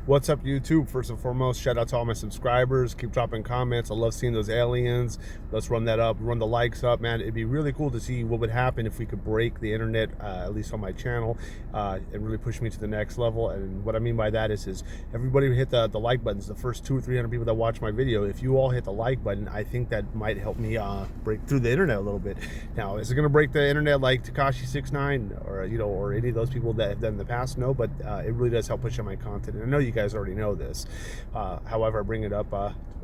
What's up, YouTube? First and foremost, shout out to all my subscribers. Keep dropping comments. I love seeing those aliens. Let's run that up, run the likes up, man. It'd be really cool to see what would happen if we could break the internet, at least on my channel, and really push me to the next level. And what I mean by that is everybody hit the like buttons. The first 200 or 300 people that watch my video, if you all hit the like button, I think that might help me break through the internet a little bit. Now, is it going to break the internet like Tekashi69 or or any of those people that have done in the past? No, but it really does help push out my content. And I know you guys already know this. However, I bring it up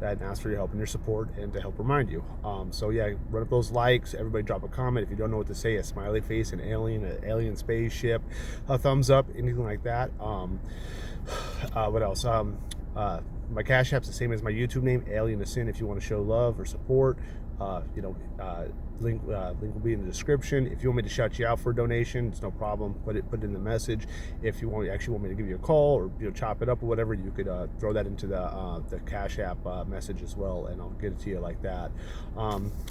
and ask for your help and your support and to help remind you. So yeah, run up those likes. Everybody drop a comment. If you don't know what to say, a smiley face, an alien spaceship, a thumbs up, anything like that. What else? My Cash App's the same as my YouTube name, AlienAscend, if you want to show love or support. Link will be in the description. If you want me to shout you out for a donation, it's no problem. Put it in the message. If you actually want me to give you a call or chop it up or whatever, you could throw that into the Cash App message as well, and I'll get it to you like that.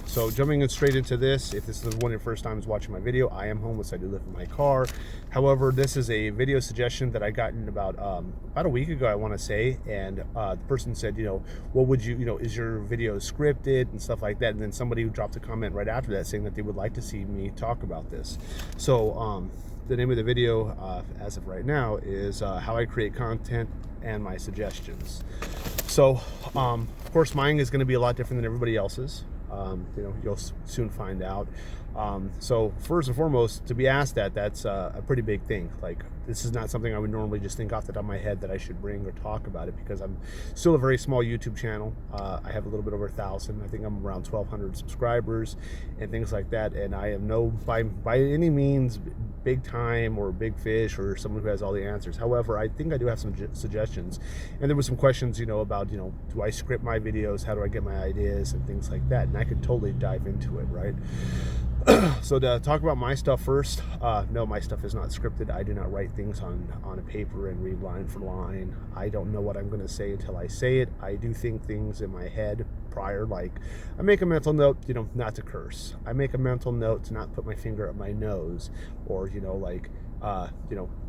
So jumping in straight into this, if this is one of your first times watching my video, I am homeless. I do live in my car. However, this is a video suggestion that I got in about a week ago, I want to say, and the person said, what would you, is your video scripted and stuff like that? And then somebody who dropped a comment right after that saying that they would like to see me talk about this. So the name of the video as of right now is how I create content and my suggestions. So of course mine is going to be a lot different than everybody else's. You'll soon find out. So first and foremost, to be asked that's a pretty big thing. Like, this is not something I would normally just think off the top of my head that I should bring or talk about it, because I'm still a very small YouTube channel. I have a little bit over 1,000. I think I'm around 1,200 subscribers and things like that. And I am no, by any means, big time or big fish or someone who has all the answers. However, I think I do have some suggestions. And there were some questions, about, do I script my videos? How do I get my ideas and things like that? And I could totally dive into it, right? So to talk about my stuff first, no, my stuff is not scripted. I do not write things on a paper and read line for line. I don't know what I'm going to say until I say it. I do think things in my head prior, like I make a mental note, not to curse. I make a mental note to not put my finger up my nose, or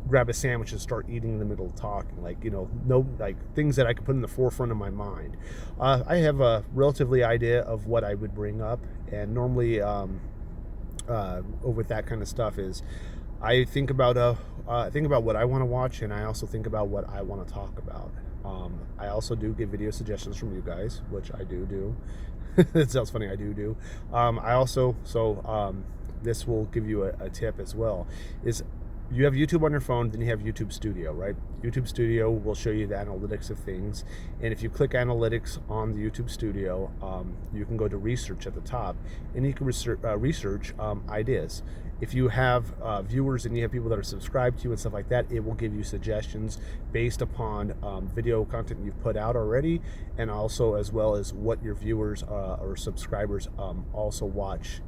grab a sandwich and start eating in the middle of talking, things that I could put in the forefront of my mind. I have a relatively idea of what I would bring up, and normally with that kind of stuff is I think about what I want to watch, and I also think about what I want to talk about. I also do get video suggestions from you guys, which I do. It sounds funny, I do. I also, this will give you a tip as well, is you have YouTube on your phone, then you have YouTube Studio, right? YouTube Studio will show you the analytics of things. And if you click analytics on the YouTube Studio, you can go to research at the top, and you can research ideas. If you have viewers and you have people that are subscribed to you and stuff like that, it will give you suggestions based upon video content you've put out already, and also as well as what your viewers or subscribers also watch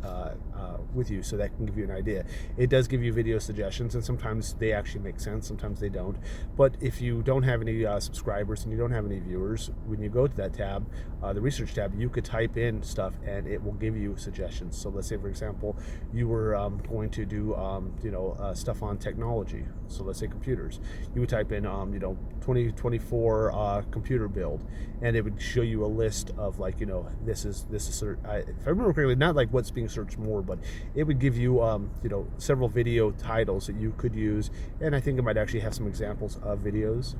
with you, so that can give you an idea. It does give you video suggestions, and sometimes they actually make sense, sometimes they don't. But if you don't have any subscribers and you don't have any viewers, when you go to that tab, the research tab, you could type in stuff and it will give you suggestions. So let's say, for example, you were going to do stuff on technology, so let's say computers. You would type in 2024 computer build, and it would show you a list of this is if I remember correctly, not like what's being searched more, but it would give you several video titles that you could use, and I think it might actually have some examples of videos.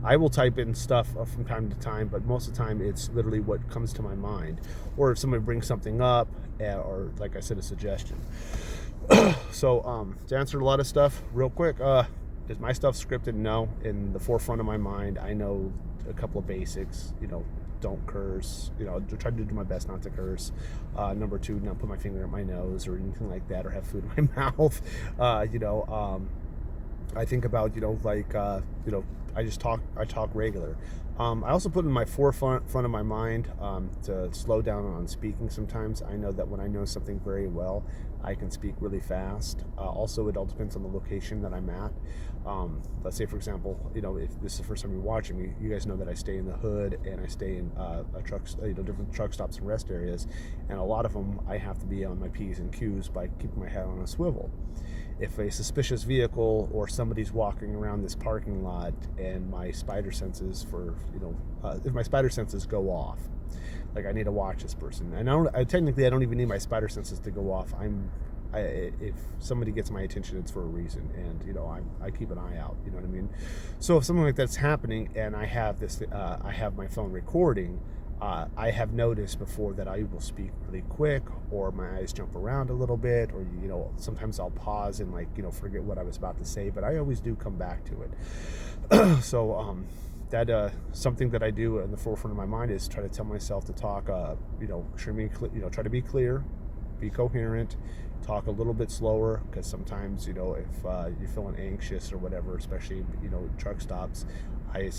I will type in stuff from time to time, but most of the time it's literally what comes to my mind, or if somebody brings something up, or like I said, a suggestion. So to answer a lot of stuff real quick, is my stuff scripted? No. In the forefront of my mind, I know a couple of basics. Don't curse. Try to do my best not to curse. Number two, not put my finger in my nose or anything like that, or have food in my mouth. I think about I talk regular. I also put in my forefront of my mind to slow down on speaking sometimes. I know that when I know something very well, I can speak really fast. Also, it all depends on the location that I'm at. Let's say, for example, if this is the first time you're watching me, you guys know that I stay in the hood, and I stay in different truck stops and rest areas, and a lot of them I have to be on my P's and Q's by keeping my head on a swivel. If a suspicious vehicle or somebody's walking around this parking lot and my spider senses if my spider senses go off, like I need to watch this person, and I technically I don't even need my spider senses to go off. If somebody gets my attention, it's for a reason, and I keep an eye out. You know what I mean? So if something like that's happening, and I have my phone recording, I have noticed before that I will speak really quick, or my eyes jump around a little bit, or sometimes I'll pause and forget what I was about to say, but I always do come back to it. So that something that I do in the forefront of my mind is try to tell myself to talk, try to be clear, be coherent, talk a little bit slower, because sometimes if you're feeling anxious or whatever, especially truck stops, I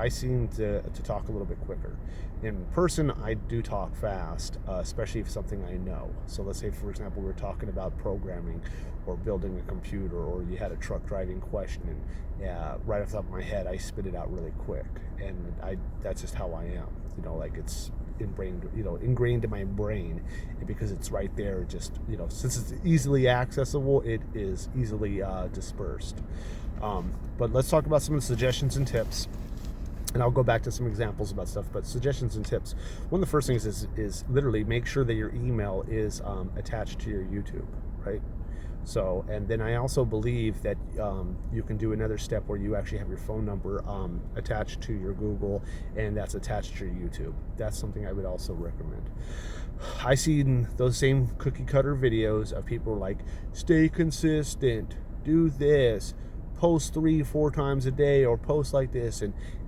seem to talk a little bit quicker. In person, I do talk fast, especially if something I know. So let's say, for example, we're talking about programming or building a computer, or you had a truck driving question, and right off the top of my head, I spit it out really quick, and that's just how I am. It's ingrained in my brain, and because it's right there, just since it's easily accessible, it is easily dispersed. But let's talk about some of the suggestions and tips, and I'll go back to some examples about stuff, but suggestions and tips. One of the first things is literally make sure that your email is attached to your YouTube, right? So, and then I also believe that you can do another step where you actually have your phone number attached to your Google, and that's attached to your YouTube. That's something I would also recommend. I seen those same cookie cutter videos of people like, stay consistent, do this, post 3-4 times a day, or post like this,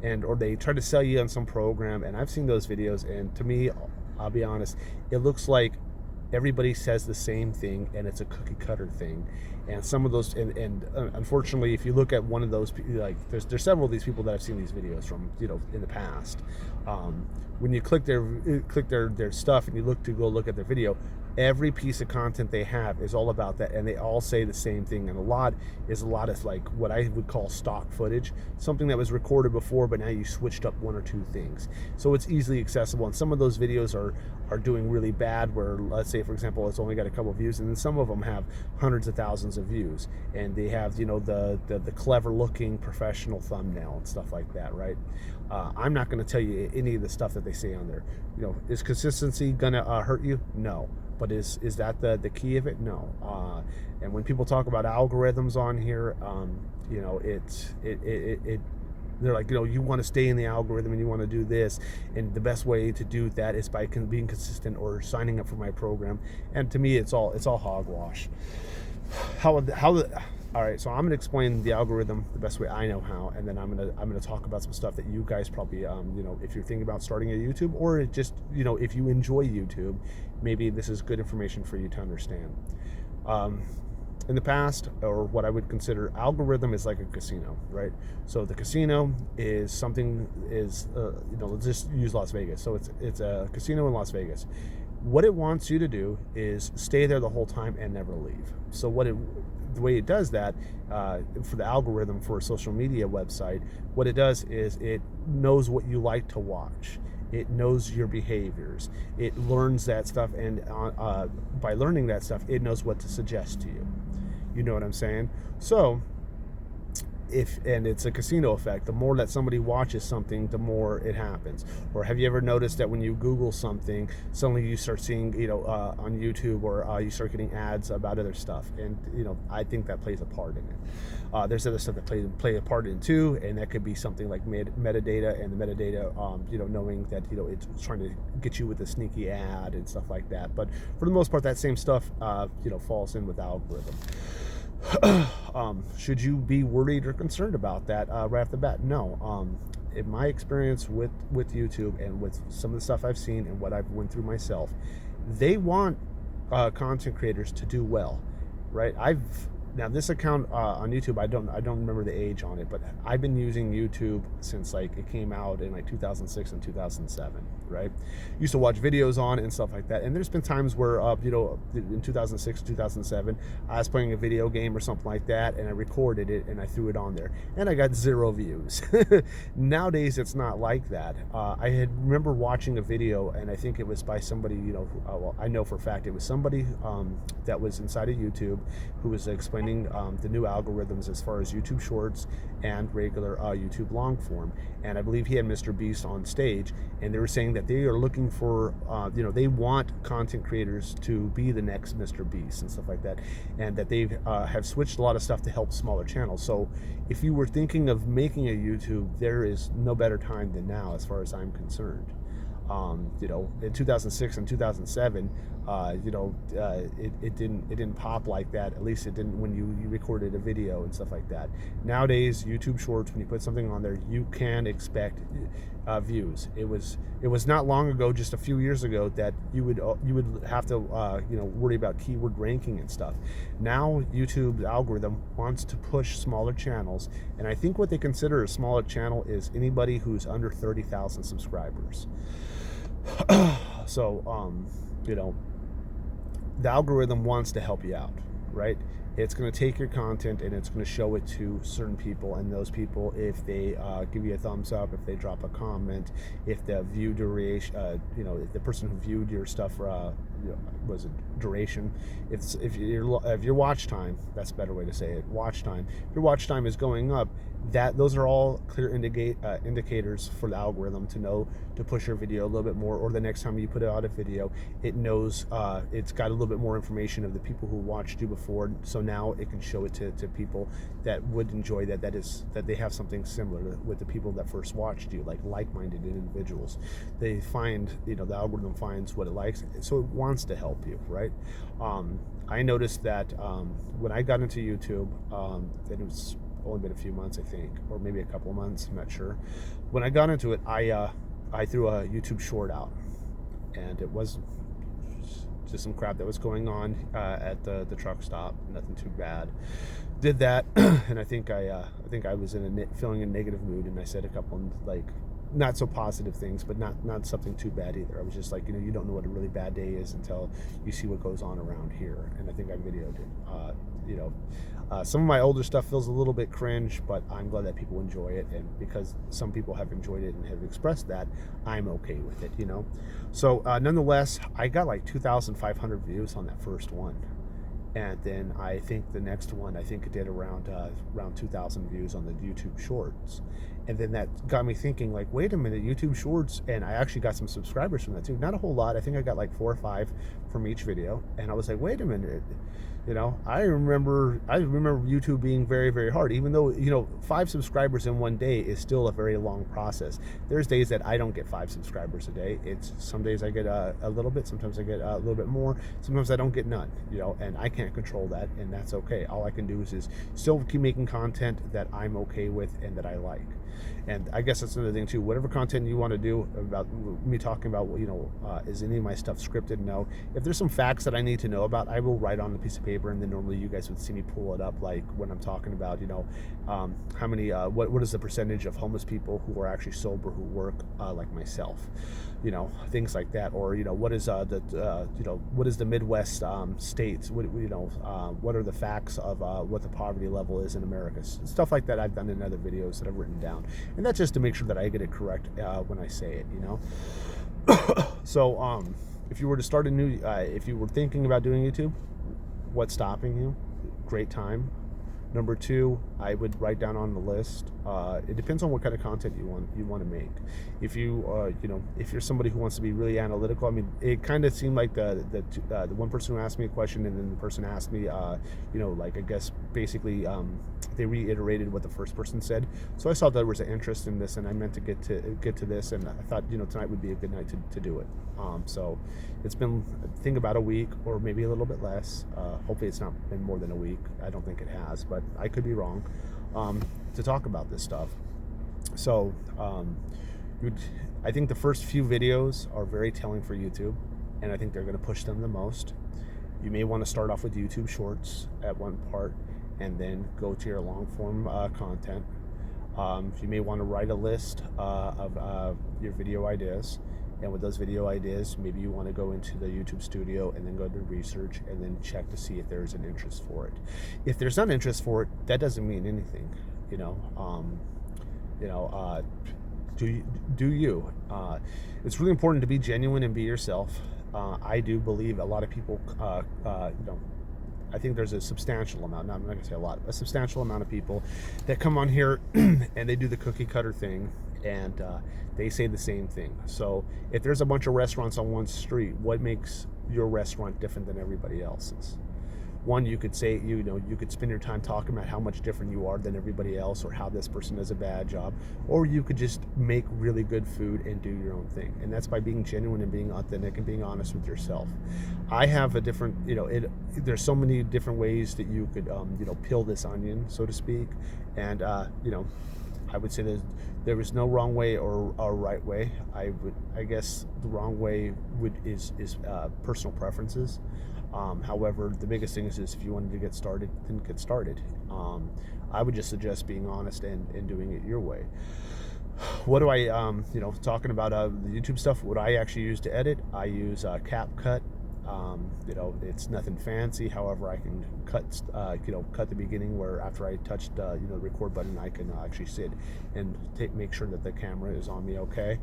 or they try to sell you on some program. And I've seen those videos, and to me, I'll be honest, it looks like everybody says the same thing, and it's a cookie cutter thing. And some of those, and unfortunately, if you look at one of those, like there's several of these people that I've seen these videos from, in the past. When you click their stuff and you go look at their video, every piece of content they have is all about that, and they all say the same thing. And a lot of like what I would call stock footage, something that was recorded before, but now you switched up one or two things. So it's easily accessible, and some of those videos are doing really bad, where let's say, for example, it's only got a couple views, and then some of them have hundreds of thousands of views, and they have the clever looking professional thumbnail and stuff like that, right? I'm not going to tell you any of the stuff that they say on there. Is consistency gonna hurt you? No. But is that the key of it? No. And when people talk about algorithms on here, they're like, you want to stay in the algorithm and you want to do this, and the best way to do that is by being consistent or signing up for my program. And to me, it's all hogwash. All right, so I'm gonna explain the algorithm the best way I know how, and then I'm gonna talk about some stuff that you guys probably if you're thinking about starting a YouTube, or just if you enjoy YouTube, maybe this is good information for you to understand. In the past, or what I would consider, algorithm is like a casino, right? So the casino is let's just use Las Vegas. So it's a casino in Las Vegas. What it wants you to do is stay there the whole time and never leave. So the way it does that, for the algorithm for a social media website, what it does is it knows what you like to watch. It knows your behaviors. It learns that stuff, and by learning that stuff, it knows what to suggest to you. You know what I'm saying? So, and it's a casino effect. The more that somebody watches something, the more it happens. Or have you ever noticed that when you Google something, suddenly you start seeing, on YouTube, or you start getting ads about other stuff? And I think that plays a part in it. There's other stuff that play a part in too, and that could be something like metadata, and the metadata, knowing that it's trying to get you with a sneaky ad and stuff like that. But for the most part, that same stuff, falls in with the algorithm. Should you be worried or concerned about that right off the bat? No. In my experience with YouTube, and with some of the stuff I've seen and what I've went through myself, they want content creators to do well, right? Now this account on YouTube, I don't remember the age on it, but I've been using YouTube since it came out in 2006 and 2007, right? Used to watch videos on it and stuff like that. And there's been times where in 2006, 2007, I was playing a video game or something like that, and I recorded it and I threw it on there, and I got 0 views. Nowadays it's not like that. I remember watching a video, and I think it was by somebody, I know for a fact it was somebody that was inside of YouTube who was explaining explaining the new algorithms as far as YouTube Shorts and regular YouTube long form. And I believe he had Mr. Beast on stage, and they were saying that they are looking for, they want content creators to be the next Mr. Beast and stuff like that, and that they have switched a lot of stuff to help smaller channels. So if you were thinking of making a YouTube, there is no better time than now, as far as I'm concerned. In 2006 and 2007, it didn't pop like that. At least it didn't when you recorded a video and stuff like that. Nowadays, YouTube Shorts, when you put something on there, you can expect views. It was not long ago, just a few years ago, that you would have to worry about keyword ranking and stuff. Now YouTube's algorithm wants to push smaller channels, and I think what they consider a smaller channel is anybody who's under 30,000 subscribers. So the algorithm wants to help you out, right? It's going to take your content and it's going to show it to certain people, and those people, if they give you a thumbs up, if they drop a comment, if the view duration, if the person who viewed your stuff was it duration, if your watch time, that's a better way to say it, watch time, if your watch time is going up, those are all clear indicators for the algorithm to know to push your video a little bit more, or the next time you put out a video, it knows it's got a little bit more information of the people who watched you before, so now it can show it to people that would enjoy that they have something similar with the people that first watched you, like-minded individuals. They find, the algorithm finds what it likes, so it wants to help you, right? I noticed that when I got into YouTube, that it was only been a few months, I think, or maybe a couple of months, I'm not sure. When I got into it, I threw a YouTube short out, and it was just some crap that was going on at the truck stop. Nothing too bad. Did that, and I think I was feeling a negative mood, and I said a couple not so positive things, but not something too bad either. I was just like, you don't know what a really bad day is until you see what goes on around here, and I think I videoed it. Some of my older stuff feels a little bit cringe, but I'm glad that people enjoy it, and because some people have enjoyed it and have expressed that, I'm okay with it, So nonetheless, I got like 2,500 views on that first one, and then I think the next one, I think it did around 2,000 views on the YouTube Shorts. And then that got me thinking, like, wait a minute, YouTube Shorts, and I actually got some subscribers from that too. Not a whole lot. I think I got like 4 or 5 from each video. And I was like, wait a minute, I remember YouTube being very, very hard. Even though 5 subscribers in one day is still a very long process. There's days that I don't get 5 subscribers a day. It's some days I get a little bit, sometimes I get a little bit more, sometimes I don't get none. And I can't control that, and that's okay. All I can do is still keep making content that I'm okay with and that I like. And I guess that's another thing too. Whatever content you want to do about me talking about, is any of my stuff scripted? No. If there's some facts that I need to know about, I will write on a piece of paper, and then normally you guys would see me pull it up, like when I'm talking about, how many, what is the percentage of homeless people who are actually sober who work like myself, things like that, or what is what is the Midwest states? What are the facts of what the poverty level is in America? Stuff like that I've done in other videos that I've written down, and that's just to make sure that I get it correct when I say it. So if you were to start if you were thinking about doing YouTube, what's stopping you? Great time. Number 2, I would write down on the list. It depends on what kind of content you want to make. If if you're somebody who wants to be really analytical, I mean, it kind of seemed like the one person who asked me a question, and then the person asked me, I guess basically they reiterated what the first person said. So I saw there was an interest in this, and I meant to get to this, and I thought tonight would be a good night to do it. So it's been, I think, about a week, or maybe a little bit less. Hopefully it's not been more than a week. I don't think it has, but I could be wrong, to talk about this stuff. So I think the first few videos are very telling for YouTube, and I think they're going to push them the most. You may want to start off with YouTube Shorts at one part, and then go to your long form content. You may want to write a list of your video ideas, and with those video ideas, maybe you want to go into the YouTube studio and then go to research and then check to see if there's an interest for it. If there's not interest for it, that doesn't mean anything. Do you? It's really important to be genuine and be yourself. I do believe a lot of people, I think there's a substantial amount, I'm not gonna say a lot, a substantial amount of people that come on here and they do the cookie cutter thing, and they say the same thing. So if there's a bunch of restaurants on one street, what makes your restaurant different than everybody else's? One, you could say, you could spend your time talking about how much different you are than everybody else, or how this person does a bad job, or you could just make really good food and do your own thing. And that's by being genuine and being authentic and being honest with yourself. I have a different, there's so many different ways that you could, peel this onion, so to speak. And, I would say there is no wrong way or right way. I guess the wrong way is personal preferences. However, the biggest thing is if you wanted to get started, then get started. I would just suggest being honest and doing it your way. What do I, talking about the YouTube stuff, what I actually use to edit, I use CapCut. It's nothing fancy. However, I can cut the beginning where after I touched, the record button, I can actually sit and make sure that the camera is on me. Okay.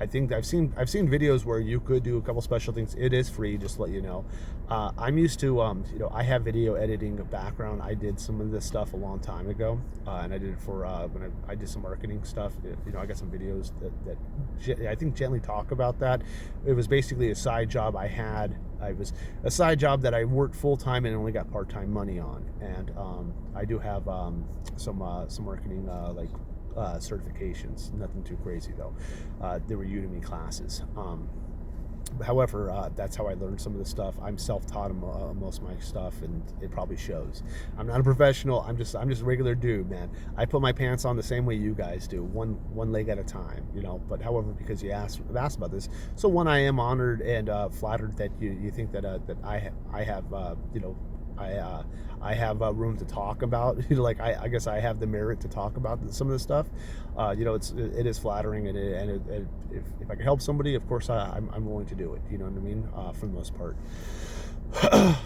I think I've seen videos where you could do a couple special things. It is free, just to let you know. I'm used to, I have video editing background. I did some of this stuff a long time ago, and I did it for when I did some marketing stuff. I got some videos that I think gently talk about that. It was basically a side job I had. It was a side job that I worked full time and only got part-time money on. And I do have some marketing certifications, nothing too crazy though. They were Udemy classes. However, that's how I learned some of the stuff. I'm self-taught on most of my stuff, and it probably shows. I'm not a professional. I'm just a regular dude, man. I put my pants on the same way you guys do, one leg at a time, But however, because you asked about this, so one, I am honored and flattered that you think that I have I have room to talk about. I guess I have the merit to talk about some of this stuff. It is flattering, and if I can help somebody, of course I'm willing to do it. You know what I mean? For the most part.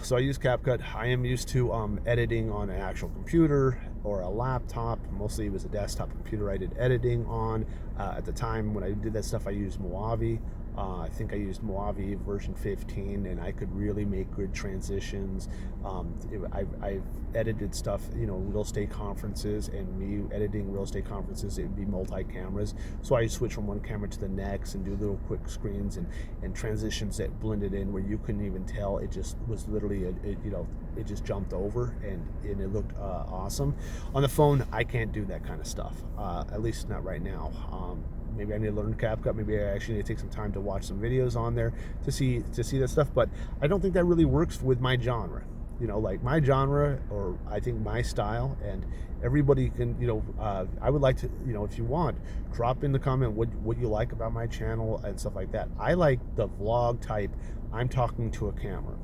So I use CapCut. I am used to editing on an actual computer or a laptop. Mostly it was a desktop computer I did editing on. At the time when I did that stuff, I used Mojave. I think I used Mojave version 15, and I could really make good transitions. I've edited stuff, real estate conferences, and me editing real estate conferences, it would be multi-cameras. So I switch from one camera to the next and do little quick screens and transitions that blended in where you couldn't even tell. It just was literally, it just jumped over, and it looked awesome. On the phone, I can't do that kind of stuff, at least not right now. Maybe I need to learn CapCut. Maybe I actually need to take some time to watch some videos on there to see that stuff. But I don't think that really works with my genre. Like my genre, or I think my style, and everybody can, I would like to, if you want, drop in the comment what you like about my channel and stuff like that. I like the vlog type. I'm talking to a camera.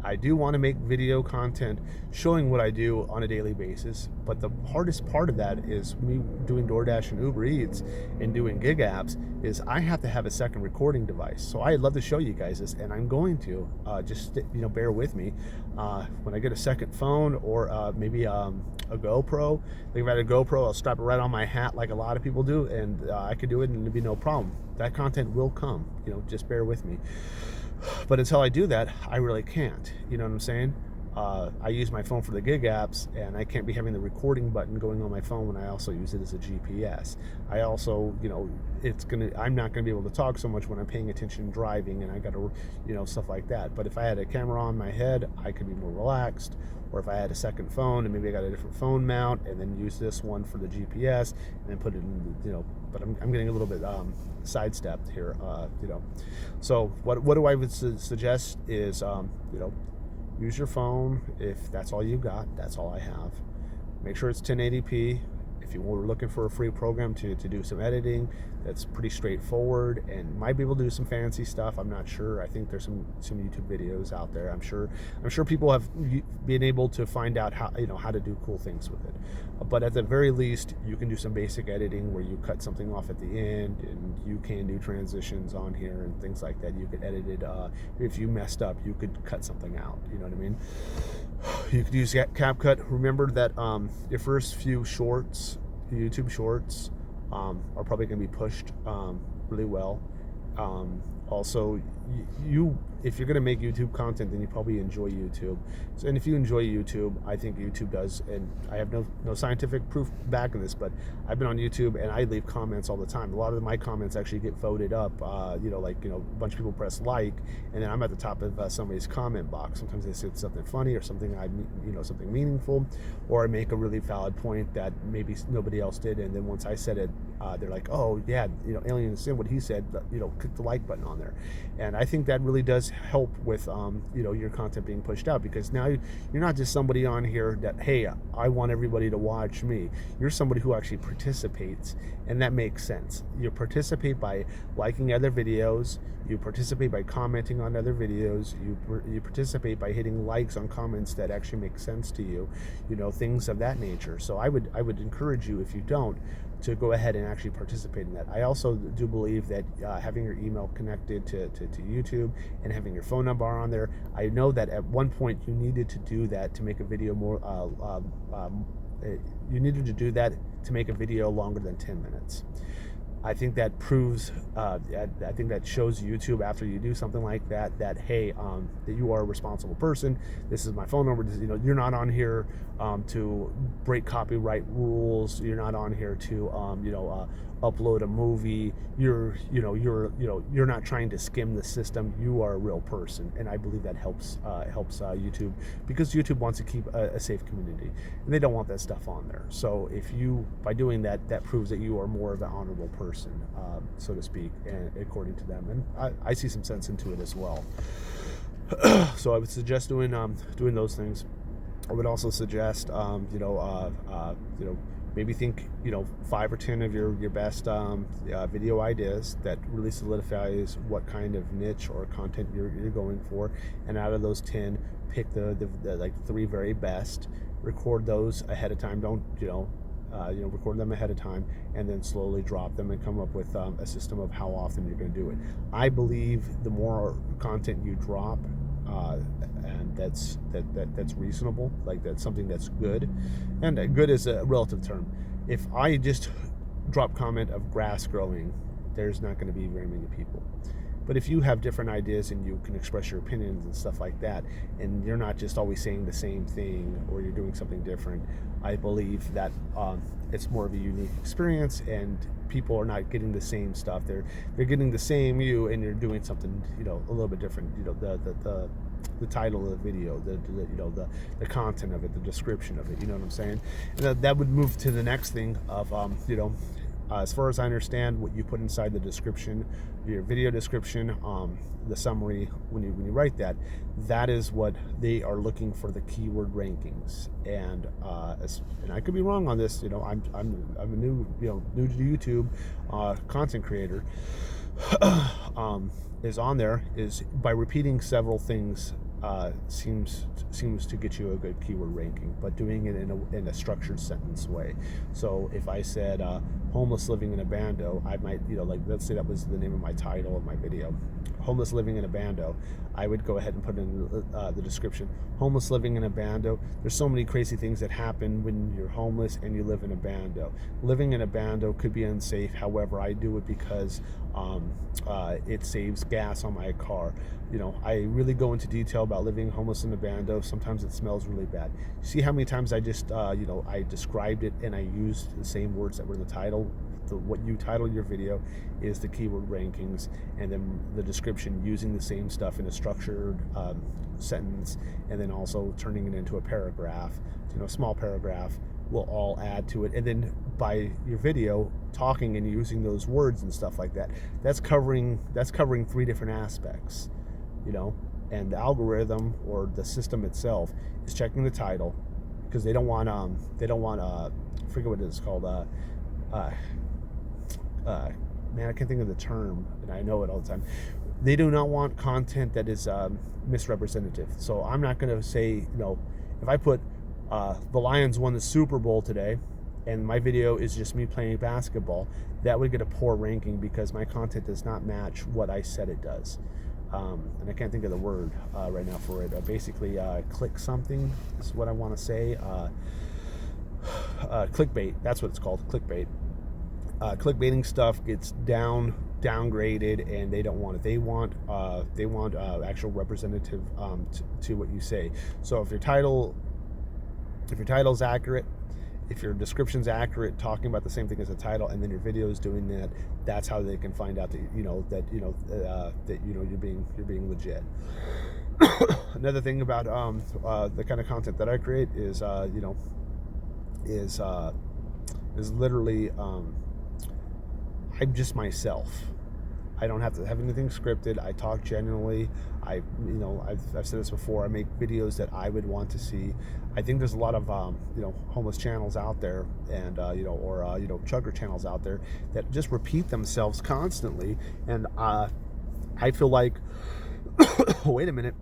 I do want to make video content showing what I do on a daily basis, but the hardest part of that is me doing DoorDash and Uber Eats and doing gig apps is I have to have a second recording device. So I'd love to show you guys this, and I'm going to just bear with me when I get a second phone, or maybe a GoPro. If I had a GoPro, I'll strap it right on my hat like a lot of people do, and I could do it and it'd be no problem. That content will come, just bear with me. But until I do that, I really can't. You know what I'm saying? I use my phone for the gig apps, and I can't be having the recording button going on my phone when I also use it as a GPS. I also, I'm not gonna be able to talk so much when I'm paying attention driving, and I gotta, stuff like that. But if I had a camera on my head, I could be more relaxed. Or if I had a second phone, and maybe I got a different phone mount, and then use this one for the GPS, and then put it in, but I'm getting a little bit sidestepped here, So what do I would suggest is, use your phone. If that's all you got, that's all I have. Make sure it's 1080p. If you were looking for a free program to do some editing, that's pretty straightforward, and might be able to do some fancy stuff. I'm not sure. I think there's some YouTube videos out there. I'm sure people have been able to find out how to do cool things with it. But at the very least, you can do some basic editing where you cut something off at the end, and you can do transitions on here and things like that. You could edit it. If you messed up, you could cut something out. You know what I mean? You could use CapCut. Remember that your first few shorts, YouTube shorts, are probably going to be pushed really well. Also, if you're going to make YouTube content, then you probably enjoy YouTube. So, and if you enjoy YouTube, I think YouTube does, and I have no scientific proof backing this, but I've been on YouTube and I leave comments all the time. A lot of my comments actually get voted up. A bunch of people press like, and then I'm at the top of somebody's comment box. Sometimes they say something funny or something something meaningful, or I make a really valid point that maybe nobody else did, and then once I said it, they're like, oh yeah, AlienAscend, what he said, click the like button on there. And I think that really does help with your content being pushed out, because now you're not just somebody on here that, hey, I want everybody to watch me. You're somebody who actually participates, and that makes sense. You participate by liking other videos, you participate by commenting on other videos, you participate by hitting likes on comments that actually make sense to you, things of that nature. So I would encourage you, if you don't, to go ahead and actually participate in that. I also do believe that having your email connected to YouTube and having your phone number on there, I know that at one point you needed to do that to make a video more, you needed to do that to make a video longer than 10 minutes. I think that proves, I think that shows YouTube, after you do something like that, that hey, that you are a responsible person. This is my phone number. You're not on here to break copyright rules. You're not on here to upload a movie. You're not trying to skim the system. You are a real person, and I believe that helps YouTube, because YouTube wants to keep a safe community, and they don't want that stuff on there. So if you, by doing that, that proves that you are more of an honorable person, so to speak, and according to them, and I see some sense into it as well. So I would suggest doing those things. I would also suggest maybe think 5 or 10 of your best video ideas that really solidifies what kind of niche or content you're going for, and out of those 10, pick the 3 very best. Record those ahead of time. Don't record them ahead of time, and then slowly drop them and come up with a system of how often you're going to do it. I believe the more content you drop, and that's reasonable, like that's something that's good, and good is a relative term. If I just drop comment of grass growing, there's not going to be very many people. But if you have different ideas and you can express your opinions and stuff like that, and you're not just always saying the same thing, or you're doing something different, I believe that it's more of a unique experience, and people are not getting the same stuff. They're getting the same you, and you're doing something a little bit different. The title of the video, the content of it, the description of it. You know what I'm saying? And that would move to the next thing of as far as I understand, what you put inside the description, your video description, the summary, when you write that, that is what they are looking for, the keyword rankings. And I could be wrong on this. I'm a new to YouTube content creator. Is on there is by repeating several things seems to get you a good keyword ranking, but doing it in a structured sentence way. So if I said homeless living in a bando, I might let's say that was the name of my title of my video, homeless living in a bando, I would go ahead and put in the description, homeless living in a bando. There's so many crazy things that happen when you're homeless and you live in a bando. Living in a bando could be unsafe. However, I do it because it saves gas on my car. I really go into detail about living homeless in a bando. Sometimes it smells really bad. See how many times I just I described it and I used the same words that were in the title. What you title your video is the keyword rankings, and then the description using the same stuff in a structured sentence, and then also turning it into a paragraph, small paragraph, will all add to it. And then by your video talking and using those words and stuff like that, that's covering 3 different aspects, and the algorithm or the system itself is checking the title, because they don't want I forget what it's called, man, I can't think of the term, and I know it all the time. They do not want content that is misrepresentative. So I'm not going to say, if I put the Lions won the Super Bowl today, and my video is just me playing basketball, that would get a poor ranking because my content does not match what I said it does. And I can't think of the word right now for it. Basically, click something is what I want to say. Clickbait, that's what it's called, clickbait. Clickbaiting stuff gets down downgraded, and they don't want it. They want actual representative to what you say. So if your title's accurate, if your description's accurate, talking about the same thing as the title, and then your video is doing that, that's how they can find out that you're being legit. Another thing about the kind of content that I create is literally I'm just myself. I don't have to have anything scripted. I talk genuinely. I've said this before. I make videos that I would want to see. I think there's a lot of homeless channels out there, and chugger channels out there that just repeat themselves constantly, and I feel like, wait a minute,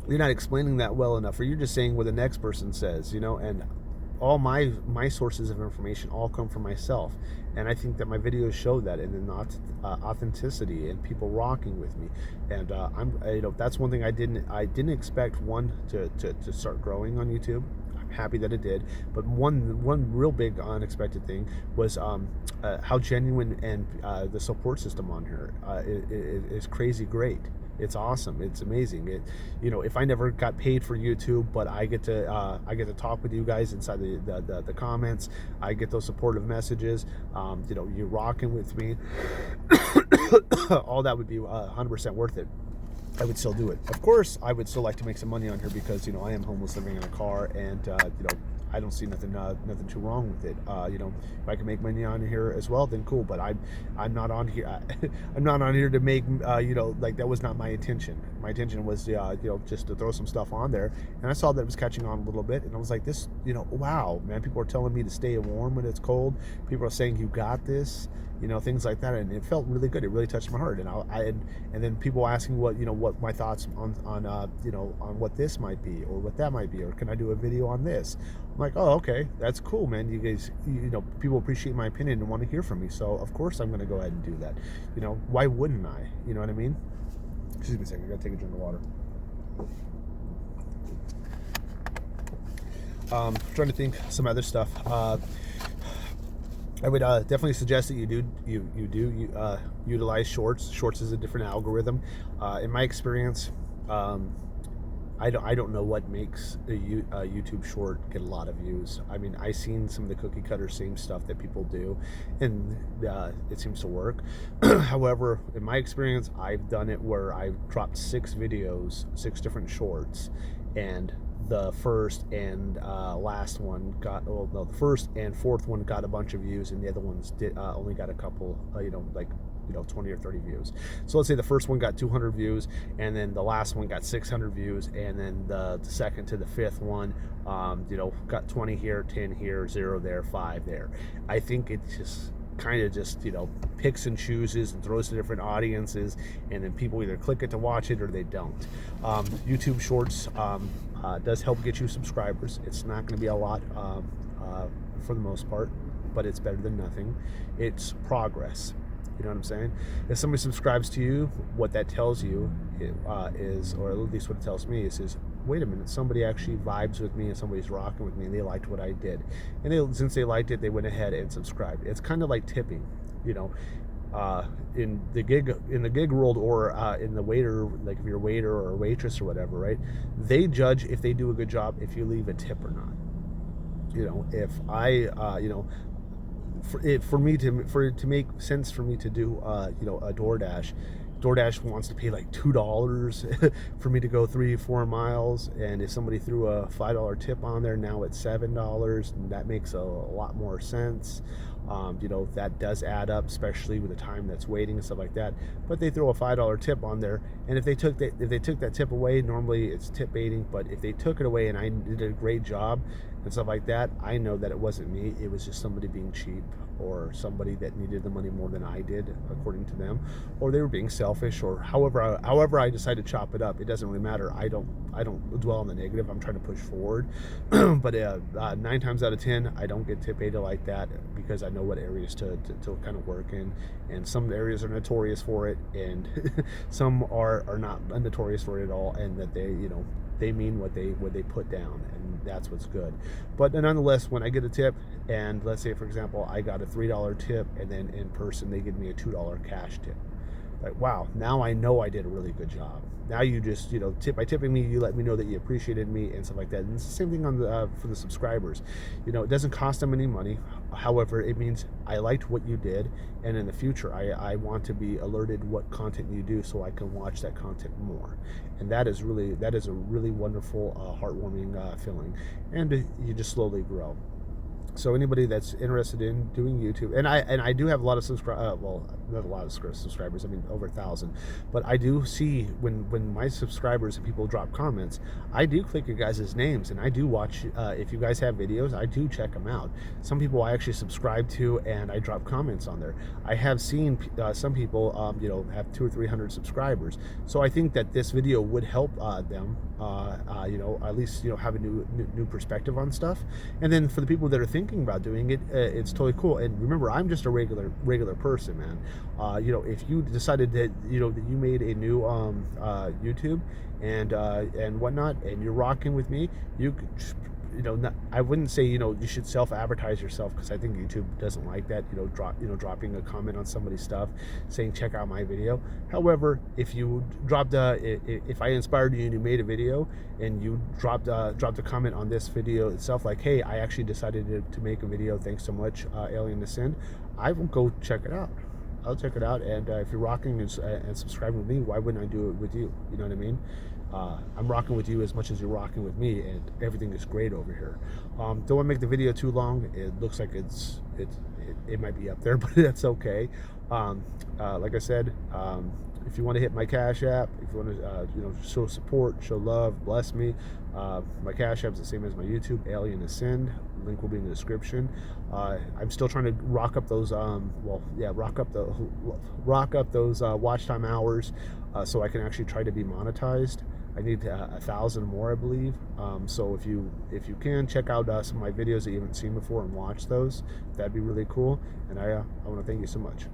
you're not explaining that well enough, or you're just saying what the next person says, and all my sources of information all come from myself, and I think that my videos show that, and then authenticity and people rocking with me, and that's one thing I didn't expect to start growing on YouTube. I'm happy that it did, but one real big unexpected thing was how genuine and the support system on here is crazy great. It's awesome. It's amazing. If I never got paid for YouTube, but I get to talk with you guys inside the comments. I get those supportive messages. You're rocking with me. All that would be 100% worth it. I would still do it. Of course, I would still like to make some money on here because I am homeless, living in a car, and I don't see nothing too wrong with it. If I can make money on here as well, then cool. But I'm not on here. I'm not on here to make like, that was not my intention. My intention was just to throw some stuff on there, and I saw that it was catching on a little bit, and I was like, this wow, man, people are telling me to stay warm when it's cold. People are saying you got this. Things like that, and it felt really good. It really touched my heart, and then people asking what my thoughts on what this might be, or what that might be, or can I do a video on this? I'm like, oh, okay, that's cool, man. You guys, people appreciate my opinion and want to hear from me, so of course I'm going to go ahead and do that. Why wouldn't I? You know what I mean? Excuse me a second. I got to take a drink of water. Trying to think some other stuff. I would definitely suggest that you utilize shorts. Shorts is a different algorithm. In my experience, I don't know what makes a YouTube short get a lot of views. I mean, I've seen some of the cookie cutter same stuff that people do, and it seems to work. However, in my experience, I've done it where I've dropped 6 videos, 6 different shorts, and the first and last one the first and fourth one got a bunch of views, and the other ones only got a couple, 20 or 30 views. So let's say the first one got 200 views, and then the last one got 600 views, and then the second to the fifth one, got 20 here, 10 here, 0 there, 5 there. I think it just kind of picks and chooses and throws to different audiences, and then people either click it to watch it or they don't. YouTube Shorts does help get you subscribers. It's not going to be a lot for the most part, but it's better than nothing. It's progress. You know what I'm saying? If somebody subscribes to you, what that tells you is, or at least what it tells me is wait a minute, somebody actually vibes with me, and somebody's rocking with me, and they liked what I did, and since they liked it, they went ahead and subscribed. It's kind of like tipping, in the gig world, or in the waiter, like if you're a waiter or a waitress or whatever, right? They judge if they do a good job if you leave a tip or not. If I for it to make sense for me to do a DoorDash wants to pay like $2 for me to go 3-4 miles, and if somebody threw a $5 tip on there, now it's $7, and that makes a lot more sense. That does add up, especially with the time that's waiting and stuff like that. But they throw a $5 tip on there, and if they took that tip away, normally it's tip baiting. But if they took it away and I did a great job and stuff like that, I know that it wasn't me. It was just somebody being cheap, or somebody that needed the money more than I did, according to them, or they were being selfish, or however I decide to chop it up. It doesn't really matter. I don't dwell on the negative. I'm trying to push forward. But 9 times out of 10, I don't get tip baited like that, because I know what areas to kind of work in, and some areas are notorious for it, and some are not notorious for it at all, and that they mean what they put down, and that's what's good. But nonetheless, when I get a tip, and let's say, for example, I got a $3 tip, and then in person they give me a $2 cash tip. Like, wow, now I know I did a really good job. Now you just, by tipping me, you let me know that you appreciated me and stuff like that. And it's the same thing on the for the subscribers. It doesn't cost them any money. However, it means I liked what you did, and in the future, I want to be alerted what content you do so I can watch that content more. And that is a really wonderful, heartwarming feeling. And you just slowly grow. So anybody that's interested in doing YouTube, and I do have a lot of well, not a lot of subscribers. I mean, over 1,000. But I do see when my subscribers and people drop comments, I do click your guys' names, and I do watch. If you guys have videos, I do check them out. Some people I actually subscribe to, and I drop comments on there. I have seen some people, have 200 or 300 subscribers. So I think that this video would help them, at least have a new perspective on stuff. And then for the people that are thinking about doing it, it's totally cool. And remember, I'm just a regular person, man. If you decided that that you made a new YouTube and whatnot, and you're rocking with me, you could, I wouldn't say you should self-advertise yourself, because I think YouTube doesn't like that. Dropping a comment on somebody's stuff saying check out my video. However, if you if I inspired you and you made a video and you dropped a comment on this video itself, like, hey, I actually decided to make a video, thanks so much, AlienAscend, I will go check it out. I'll check it out, and if you're rocking and subscribing with me, why wouldn't I do it with you? You know what I mean? I'm rocking with you as much as you're rocking with me, and everything is great over here. Don't want to make the video too long. It looks like it might be up there, but that's okay. Like I said, if you want to hit my Cash App, if you want to show support, show love, bless me, my Cash App is the same as my YouTube, AlienAscend. Link will be in the description. I'm still trying to rock up those rock up those watch time hours, so I can actually try to be monetized. I need 1,000 more, I believe. So if you can check out some of my videos that you haven't seen before and watch those, that'd be really cool. And I want to thank you so much.